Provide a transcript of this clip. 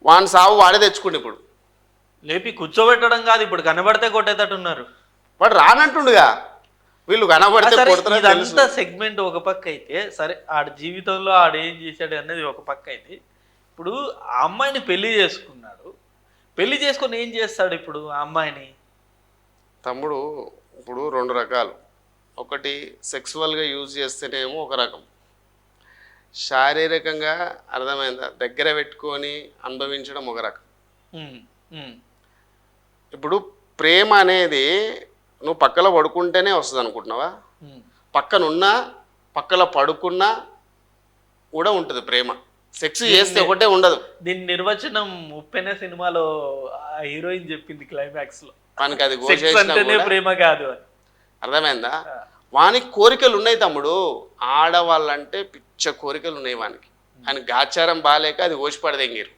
వాని సావు వాడే తెచ్చుకుంటే ఇప్పుడు లేపి కూర్చోబెట్టడం కాదు, ఇప్పుడు కనబడితే కొట్టేటట్టున్నారు. వాడు రానంటుండుగా, వీళ్ళు కనబడితే కొడతారని తెలుసు. ఇదంతా సెగ్మెంట్ ఒక పక్క అయితే సరే, ఆడి జీవితంలో ఆడేం చేశాడు అనేది ఒక పక్క అయితే, ఇప్పుడు ఆ అమ్మాయిని పెళ్లి చేసుకున్నాడు, పెళ్లి చేసుకొని ఏం చేస్తాడు ఇప్పుడు ఆ అమ్మాయిని? తమ్ముడు ఇప్పుడు రెండు రకాలు. ఒకటి సెక్సువల్గా యూజ్ చేస్తేనేమో ఒక రకం, శారీరకంగా అర్థమైందా దగ్గర పెట్టుకొని అనుభవించడం ఒక రకం. ఉమ్, ఉమ్, ఇప్పుడు ప్రేమ అనేది నువ్వు పక్కలో పడుకుంటేనే వస్తుంది అనుకుంటున్నావా? ఉమ్. పక్కనున్నా పక్కలో పడుకున్నా కూడా ఉంటుంది ప్రేమ. సెక్స్ చేస్తే ఒకటే ఉండదు. దీని నిర్వచనం ఉప్పెన సినిమాలో ఆ హీరోయిన్ చెప్పింది క్లైమాక్స్ లో, వానికి అది సెక్స్ అంటేనే ప్రేమ కాదు అని. అర్థమైందా? వానికి కోరికలు ఉన్నాయి తమ్ముడు. ఆడవాళ్ళంటే పిచ్చ కోరికలు ఉన్నాయి వానికి. ఆయన గాచారం బాగాలేక అది ఓసిపడదెంగిరు.